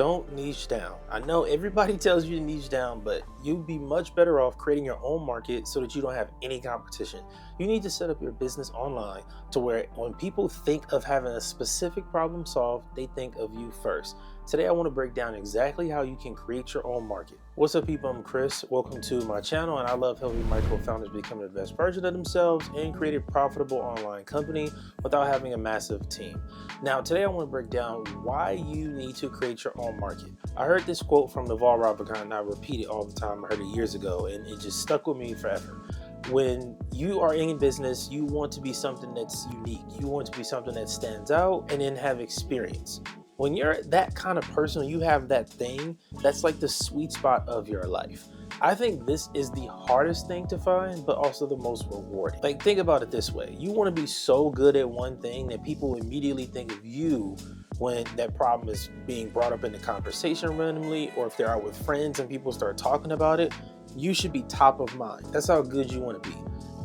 Don't niche down. I know everybody tells you to niche down, but you'd be much better off creating your own market so that you don't have any competition. You need to set up your business online to where when people think of having a specific problem solved, they think of you first. Today, I want to break down exactly how you can create your own market. What's up, people? I'm Chris. Welcome to my channel, and I love helping micro founders become the best version of themselves and create a profitable online company without having a massive team. Now, today I want to break down why you need to create your own market. I heard this quote from Naval Ravikant, and I repeat it all the time. I heard it years ago, and it just stuck with me forever. When you are in business, you want to be something that's unique. You want to be something that stands out and then have experience. When you're that kind of person, you have that thing, that's like the sweet spot of your life. I think this is the hardest thing to find, but also the most rewarding. Like, think about it this way. You want to be so good at one thing that people immediately think of you when that problem is being brought up in the conversation randomly, or if they're out with friends and people start talking about it, you should be top of mind. That's how good you want to be.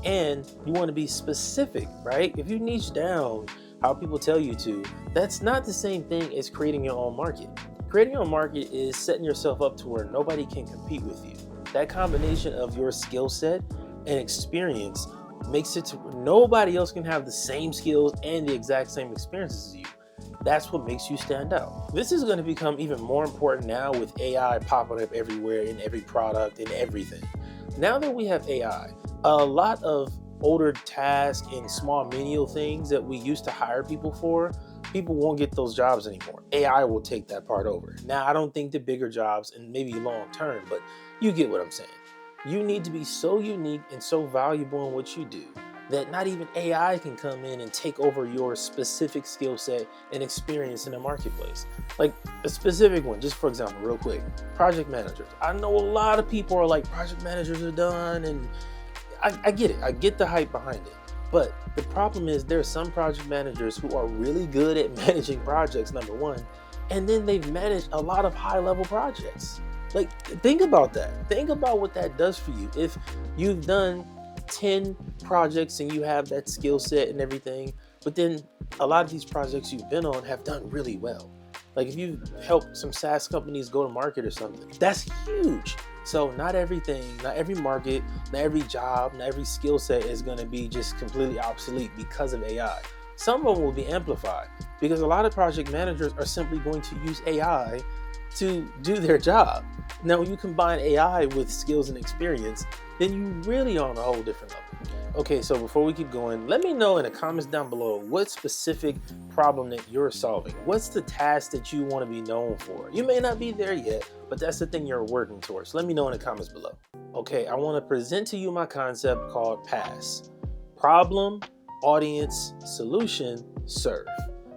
And you want to be specific, right? If you niche down how people tell you to, that's not the same thing as creating your own market. Creating your own market is setting yourself up to where nobody can compete with you. That combination of your skill set and experience makes it to where nobody else can have the same skills and the exact same experiences as you. That's what makes you stand out. This is going to become even more important now with AI popping up everywhere in every product and everything. Now that we have AI, a lot of older tasks and small menial things that we used to hire people for, people won't get those jobs anymore. AI will take that part over. Now, I don't think the bigger jobs and maybe long term, but you get what I'm saying. You need to be so unique and so valuable in what you do that not even AI can come in and take over your specific skill set and experience in the marketplace. Like a specific one, just for example, real quick, project managers. I know a lot of people are like, project managers are done, and I get it. I get the hype behind it. But the problem is there are some project managers who are really good at managing projects, number one, and then they've managed a lot of high-level projects. Like, think about that. Think about what that does for you. If you've done 10 projects and you have that skill set and everything, but then a lot of these projects you've been on have done really well. Like if you helped some SaaS companies go to market or something, that's huge. So not everything, not every market, not every job, not every skill set is going to be just completely obsolete because of AI. Some of them will be amplified because a lot of project managers are simply going to use AI to do their job. Now, when you combine AI with skills and experience, then you really are on a whole different level. Okay, so before we keep going, let me know in the comments down below what specific problem that you're solving. What's the task that you want to be known for? You may not be there yet, but that's the thing you're working towards. Let me know in the comments below. Okay, I want to present to you my concept called P.A.S.S. Problem, Audience, Solution, Serve.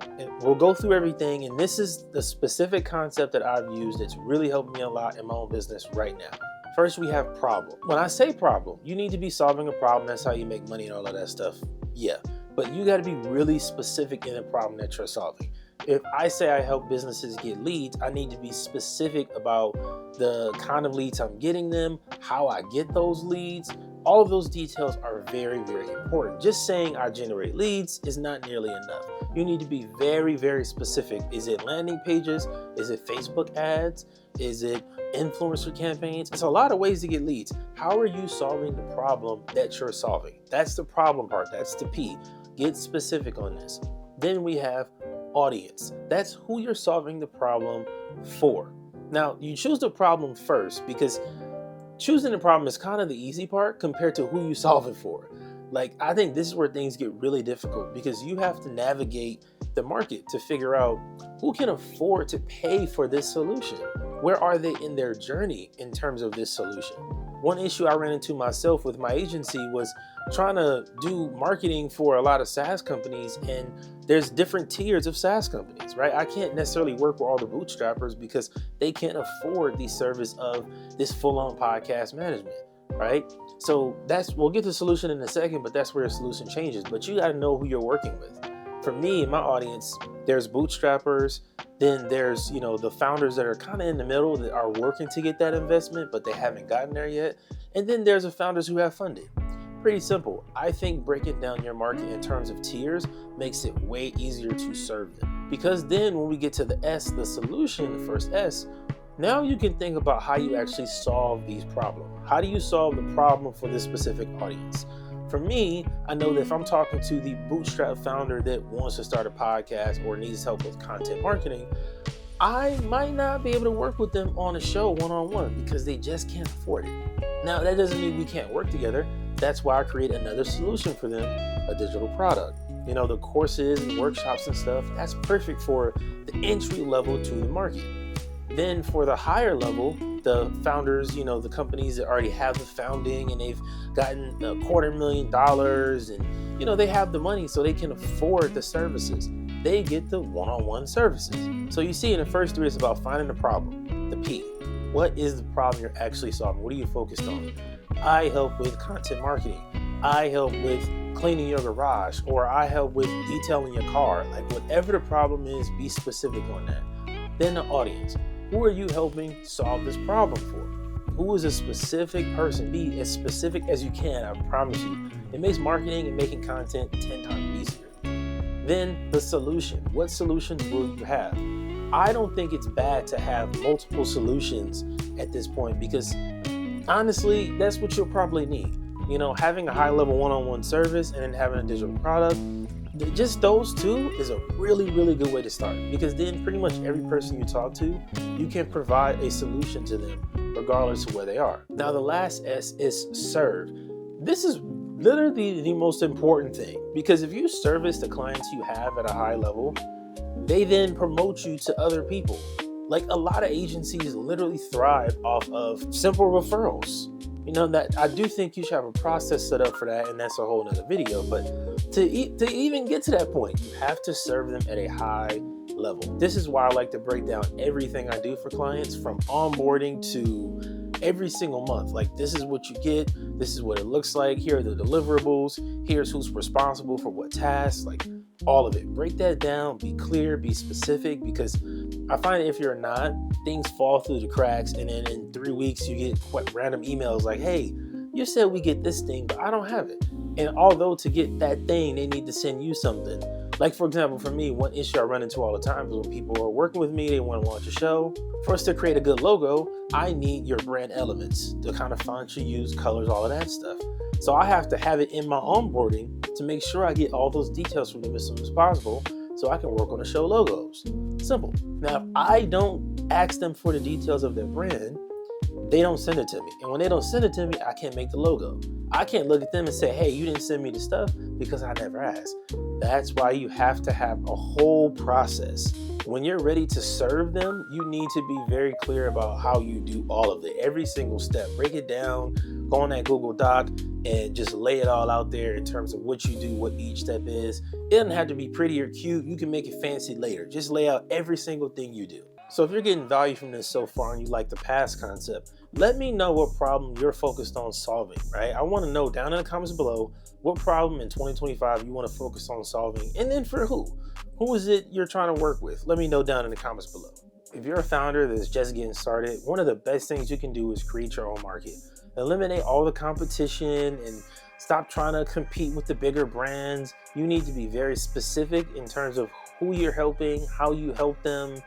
And we'll go through everything, and this is the specific concept that I've used that's really helped me a lot in my own business right now. First, we have problem. When I say problem, you need to be solving a problem. That's how you make money and all of that stuff. Yeah, but you got to be really specific in the problem that you're solving. If I say I help businesses get leads, I need to be specific about the kind of leads I'm getting them, how I get those leads. All of those details are very, very important. Just saying I generate leads is not nearly enough. You need to be very, very specific. Is it landing pages? Is it Facebook ads? Is it influencer campaigns? It's a lot of ways to get leads. How are you solving the problem that you're solving? That's the problem part. That's the P. Get specific on this. Then we have audience. That's who you're solving the problem for. Now, you choose the problem first because choosing the problem is kind of the easy part compared to who you solve it for. Like, I think this is where things get really difficult because you have to navigate the market to figure out who can afford to pay for this solution. Where are they in their journey in terms of this solution? One issue I ran into myself with my agency was trying to do marketing for a lot of SaaS companies, and there's different tiers of SaaS companies, right? I can't necessarily work with all the bootstrappers because they can't afford the service of this full-on podcast management, right? So we'll get to the solution in a second, but that's where the solution changes. But you got to know who you're working with. For me, in my audience, there's bootstrappers, then there's, the founders that are kind of in the middle that are working to get that investment, but they haven't gotten there yet. And then there's the founders who have funded. Pretty simple. I think breaking down your market in terms of tiers makes it way easier to serve them. Because then when we get to the S, the solution, the first S, now you can think about how you actually solve these problems. How do you solve the problem for this specific audience? For me, I know that if I'm talking to the bootstrap founder that wants to start a podcast or needs help with content marketing, I might not be able to work with them on a show one-on-one because they just can't afford it. Now, that doesn't mean we can't work together. That's why I create another solution for them, a digital product. You know, the courses and workshops and stuff, that's perfect for the entry level to the market. Then for the higher level, the founders, you know, the companies that already have the founding and they've gotten $250,000 and, you know, they have the money so they can afford the services. They get the one-on-one services. So you see in the first three, it's about finding the problem, the P. What is the problem you're actually solving? What are you focused on? I help with content marketing. I help with cleaning your garage, or I help with detailing your car. Like whatever the problem is, be specific on that. Then the audience. Who are you helping solve this problem for? Who is a specific person? Be as specific as you can, I promise you. It makes marketing and making content 10 times easier. Then the solution. What solutions will you have? I don't think it's bad to have multiple solutions at this point because honestly, that's what you'll probably need. You know, having a high level one-on-one service and then having a digital product, just those two is a really, really good way to start because then pretty much every person you talk to, you can provide a solution to them regardless of where they are. Now, the last S is serve. This is literally the most important thing because if you service the clients you have at a high level, they then promote you to other people. Like a lot of agencies literally thrive off of simple referrals. You know, that I do think you should have a process set up for that, and that's a whole nother video. But to even get to that point, you have to serve them at a high level. This is why I like to break down everything I do for clients from onboarding to every single month. Like, this is what you get. This is what it looks like. Here are the deliverables. Here's who's responsible for what tasks. Like, all of it. Break that down. Be clear. Be specific. Because I find if you're not, things fall through the cracks. And then in 3 weeks, you get random emails like, hey, you said we get this thing, but I don't have it. And although to get that thing, they need to send you something. Like, for example, for me, one issue I run into all the time is when people are working with me, they want to launch a show. For us to create a good logo, I need your brand elements, the kind of fonts you use, colors, all of that stuff. So I have to have it in my onboarding to make sure I get all those details from them as soon as possible so I can work on the show logos. Simple. Now, if I don't ask them for the details of their brand, they don't send it to me. And when they don't send it to me, I can't make the logo. I can't look at them and say, hey, you didn't send me the stuff because I never asked. That's why you have to have a whole process. When you're ready to serve them, you need to be very clear about how you do all of it. Every single step. Break it down, go on that Google Doc, and just lay it all out there in terms of what you do, what each step is. It doesn't have to be pretty or cute. You can make it fancy later. Just lay out every single thing you do. So if you're getting value from this so far and you like the P.A.S.S concept, let me know what problem you're focused on solving, right? I want to know down in the comments below what problem in 2025 you want to focus on solving, and then for who? Who is it you're trying to work with? Let me know down in the comments below. If you're a founder that's just getting started, one of the best things you can do is create your own market. Eliminate all the competition and stop trying to compete with the bigger brands. You need to be very specific in terms of who you're helping, how you help them,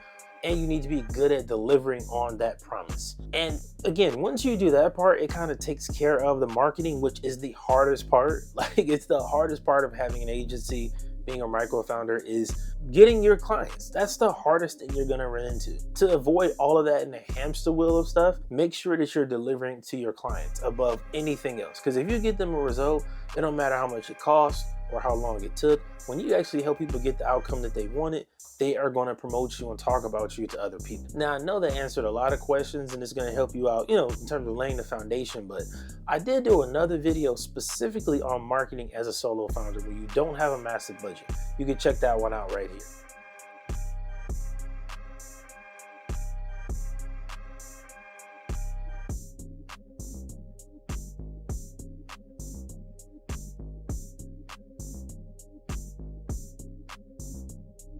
and you need to be good at delivering on that promise. And again, once you do that part, it kind of takes care of the marketing, which is the hardest part. Like, it's the hardest part of having an agency, being a micro founder, is getting your clients. That's the hardest thing you're gonna run into. To avoid all of that in the hamster wheel of stuff, make sure that you're delivering to your clients above anything else. Because if you get them a result, it don't matter how much it costs or how long it took. When you actually help people get the outcome that they wanted, they are going to promote you and talk about you to other people. Now, I know that answered a lot of questions and it's going to help you out, in terms of laying the foundation, but I did do another video specifically on marketing as a solo founder where you don't have a massive budget. You can check that one out right here.